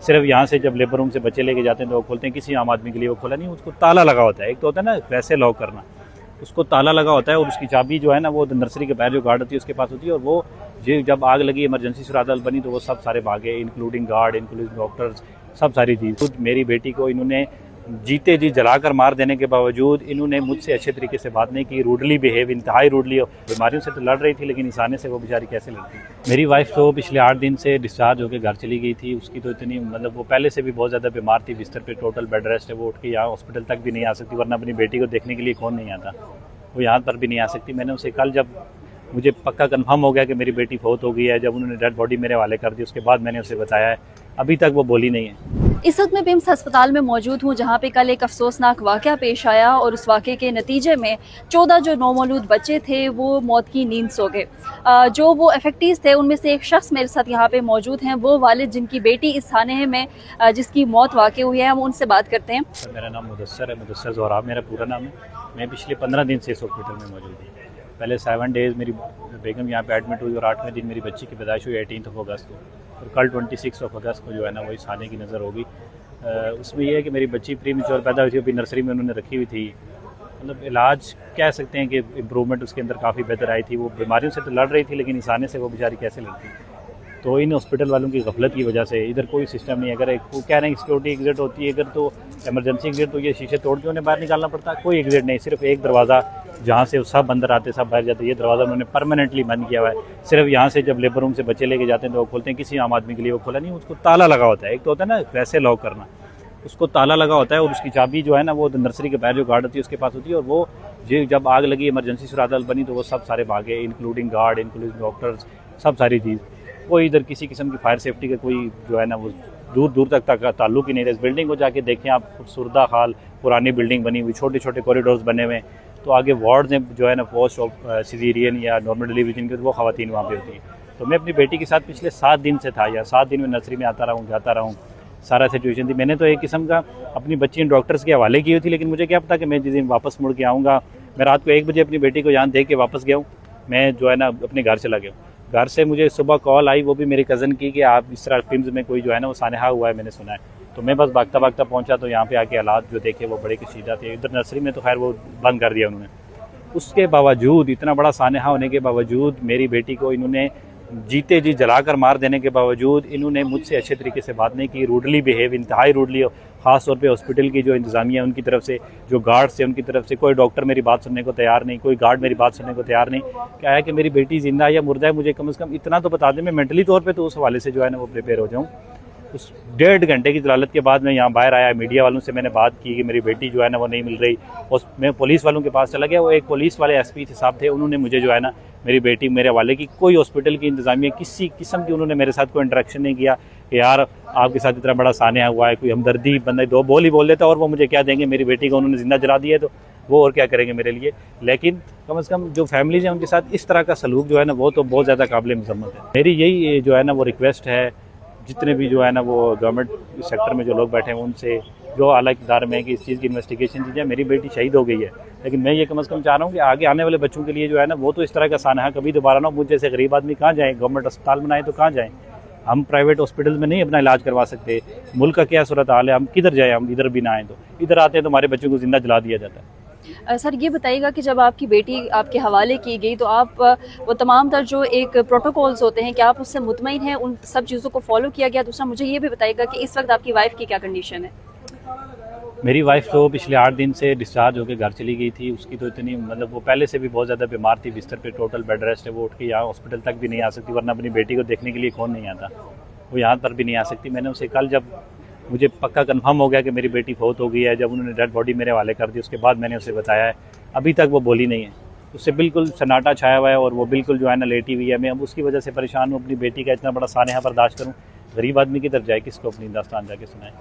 सिर्फ यहाँ से जब लेबर रूम से बच्चे लेके जाते हैं तो वो खोलते हैं, किसी आम आदमी के लिए वो खोला नहीं, उसको ताला लगा होता है। एक तो होता है ना वैसे लॉक करना, उसको ताला लगा होता है और उसकी चाबी जो है ना वो नर्सरी के बाहर जो गार्ड होती है उसके पास होती है। और वो जब आग लगी, इमरजेंसी सूरत बनी तो वो सब सारे भागे, इंक्लूडिंग गार्ड, इंक्लूडिंग डॉक्टर्स, सब सारी चीज़। खुद मेरी बेटी को इन्होंने जीते जी जलाकर मार देने के बावजूद इन्होंने मुझसे अच्छे तरीके से बात नहीं की, रूडली बिहेव, इंतहाई रूडली। बीमारियों से तो लड़ रही थी लेकिन इंसाने से वो बेचारी कैसे लड़ती। मेरी वाइफ तो पिछले 8 दिन से डिस्चार्ज होकर घर चली गई थी। उसकी तो इतनी मतलब वो पहले से भी बहुत ज़्यादा बीमार थी, बिस्तर पे टोटल बेड रेस्ट है। वो उठ के यहाँ हॉस्पिटल तक भी नहीं आ सकती, वरना अपनी बेटी को देखने के लिए कौन नहीं आता, वो यहाँ पर भी नहीं आ सकती। मैंने उसे कल जब मुझे पक्का कंफर्म हो गया कि मेरी बेटी फौत हो गई है, जब उन्होंने डेड बॉडी मेरे हवाले कर दी, उसके बाद मैंने उसे बताया है, अभी तक वो बोली नहीं है। इस वक्त मैं बिम्स अस्पताल में मौजूद हूँ, जहाँ पे कल एक अफसोसनाक वाक़या पेश आया और उस वाक़े के नतीजे में 14 जो नौमौलूद बच्चे थे वो मौत की नींद सो गए। जो वो अफेक्टीज़ थे उनमें से एक शख्स मेरे साथ यहाँ पे मौजूद हैं, वो वालिद जिनकी बेटी इस थाने में जिसकी मौत वाक़ हुई है, हम उनसे बात करते हैं। मेरा नाम मुदस्सर है, मुदस्सर ज़ोहराब मेरा पूरा नाम है। मैं पिछले 15 दिन से इस हॉस्पिटल में मौजूद हूँ। पहले 7 डेज़ मेरी बेगम यहाँ पे एडमिट हुई और 8वें दिन मेरी बच्ची की पैदाइश हुई 18 अगस्त को, और कल 26 अगस्त को जो है ना वो इस थाने की नज़र होगी। उसमें यह है कि मेरी बच्ची प्री मैच्योर पैदा हुई थी, अभी नर्सरी में उन्होंने रखी हुई थी। मतलब इलाज कह सकते हैं कि इम्प्रूवमेंट उसके अंदर काफ़ी बेहतर आई थी। वो बीमारियों से तो लड़ रही थी लेकिन इंसाने से वो बेचारी कैसे लड़ती। तो इन हॉस्पिटल वालों की गफलत की वजह से इधर कोई सिस्टम नहीं। अगर वो कह रहे हैं सिक्योरिटी एग्जिट होती है इधर, तो इमरजेंसी एग्जिट तो ये शीशे तोड़ के उन्हें बाहर निकालना पड़ता, कोई एग्जिट नहीं, सिर्फ एक दरवाज़ा जहाँ से सब अंदर आते सब बाहर जाते, ये दरवाज़ा उन्होंने परमानेंटली बंद किया हुआ है। सिर्फ यहाँ से जब लेबर रूम से बच्चे लेके जाते हैं तो वो खोलते हैं, किसी आम आदमी के लिए वो खोला नहीं, उसको ताला लगा होता है। एक तो होता है ना वैसे लॉक करना, उसको ताला लगा होता है और उसकी चाबी जो है ना वो नर्सरी के बाहर जो गार्ड होती है उसके पास होती है। और वो जब आग लगी, इमरजेंसी सूरत बनी तो वो सब सारे भागे, इंक्लूडिंग गार्ड, इंक्लूडिंग डॉक्टर्स, सब सारी चीज़। वो इधर किसी किस्म की फायर सेफ्टी का कोई जो है ना वो दूर दूर तक ताल्लुक ही नहीं था। इस बिल्डिंग को जाके देखें आप, खूबसूरत हाल, पुरानी बिल्डिंग बनी हुई, छोटे छोटे कॉरिडोर्स बने हुए। तो आगे वार्ड्स हैं जो है ना पोस्ट ऑफ सीजेरियन या नॉर्मल डिलीवरी जिनकी, तो वो ख़वातीन वहाँ पे होती है। तो मैं अपनी बेटी के साथ पिछले 7 दिन से था, या 7 दिन में नर्सरी में आता रहूँ जाता रहूँ, सारा सिचुएशन थी। मैंने तो एक किस्म का अपनी बच्ची डॉक्टर्स के हवाले की हुई थी, लेकिन मुझे क्या पता कि मैं जिस दिन वापस मुड़ के आऊँगा। मैं रात को 1 बजे अपनी बेटी को यहाँ देख के वापस गया हूँ, मैं जो है ना अपने घर चला गया हूँ। घर से मुझे सुबह कॉल आई, वो भी मेरी कज़न की, कि आप इस तरह फिल्म में कोई जो है ना वो सानहा हुआ है, मैंने सुना है। तो मैं बस भागता भागता पहुंचा, तो यहाँ पे आके हालात जो देखे वो बड़े कशीदा थे। इधर नर्सरी में तो खैर वो बंद कर दिया उन्होंने। उसके बावजूद, इतना बड़ा सानहा होने के बावजूद, मेरी बेटी को इन्होंने जीते जी जलाकर मार देने के बावजूद इन्होंने मुझसे अच्छे तरीके से बात नहीं की, रूडली बिहेव, इंतहाई रूडली। ख़ास तौर पे हॉस्पिटल की जो इंतज़ामिया है उनकी तरफ से, जो गार्ड्स थे उनकी तरफ से, कोई डॉक्टर मेरी बात सुनने को तैयार नहीं, कोई गार्ड मेरी बात सुनने को तैयार नहीं। क्या है कि मेरी बेटी जिंदा है या मुर्दा है, मुझे कम से कम इतना तो बता दें, मैं मेंटली तौर पे तो उस हवाले से जो है ना वो प्रिपेयर हो जाऊँ। उस 1.5 घंटे की जलालत के बाद मैं यहाँ बाहर आया, मीडिया वालों से मैंने बात की कि मेरी बेटी जो है ना वो नहीं मिल रही, और मैं पुलिस वालों के पास चला गया। वो एक पुलिस वाले एसपी साहब थे, उन्होंने मुझे जो है ना मेरी बेटी मेरे हवाले की। कोई हॉस्पिटल की इंतज़ामिया किसी किस्म की उन्होंने मेरे साथ कोई इंटरेक्शन नहीं किया कि यार आपके साथ इतना बड़ा सानहा हुआ है, कोई हमदर्दी बंदा 2 बोल ही बोल देता और वो मुझे क्या देंगे। मेरी बेटी को उन्होंने जिंदा जला दिया, तो वो और क्या करेंगे मेरे लिए। लेकिन कम से कम जो फैमिलीज हैं उनके साथ इस तरह का सलूक जो है ना वो तो बहुत ज़्यादा काबिल मज़म्मत है। मेरी यही जो है ना वो रिक्वेस्ट है, जितने भी जो है ना वो गवर्नमेंट सेक्टर में जो लोग बैठे हैं उनसे, जो आला इक़्तिदार में है, कि इस चीज़ की इन्वेस्टिगेशन की जाए। मेरी बेटी शहीद हो गई है, लेकिन मैं ये कम से कम चाह रहा हूँ कि आगे आने वाले बच्चों के लिए जो है ना वो तो इस तरह का सानहा कभी दोबारा ना हो। मुझ जैसे गरीब आदमी कहाँ जाएँ, गवर्नमेंट अस्पताल बनाए तो कहाँ जाएँ, हम प्राइवेट हॉस्पिटल में नहीं अपना इलाज करवा सकते। मुल्क का क्या सूरत हाल है, हम किधर जाएँ, हम इधर भी ना आएँ तो इधर आते हैं तो हमारे बच्चों को जिंदा जला दिया जाता है। सर ये बताइएगा कि जब आपकी बेटी आपके हवाले की गई तो आप वो तमाम तर जो एक प्रोटोकॉल्स होते हैं, क्या आप उससे मुतमईन हैं, उन सब चीज़ों को फॉलो किया गया? दूसरा मुझे ये भी बताइएगा कि इस वक्त आपकी वाइफ की क्या कंडीशन है? मेरी वाइफ तो पिछले 8 दिन से डिस्चार्ज होकर घर चली गई थी। उसकी तो इतनी मतलब वो पहले से भी बहुत ज़्यादा बीमार थी, बिस्तर पे टोटल बेड रेस्ट है। वो उठ के यहाँ हॉस्पिटल तक भी नहीं आ सकती, वरना अपनी बेटी को देखने के लिए कौन नहीं आता, वो यहाँ पर भी नहीं आ सकती। मैंने उसे कल जब मुझे पक्का कंफर्म हो गया कि मेरी बेटी फौत हो गई है, जब उन्होंने डेड बॉडी मेरे हवाले कर दी, उसके बाद मैंने उसे बताया है, अभी तक वो बोली नहीं है। उससे बिल्कुल सन्नाटा छाया हुआ है और वो बिल्कुल जो है ना लेटी हुई है। मैं अब उसकी वजह से परेशान हूँ, अपनी बेटी का इतना बड़ा सानहा बर्दाश्त करूँ। गरीब आदमी किधर जाए, किसको अपनी दास्तान जाके सुनाए।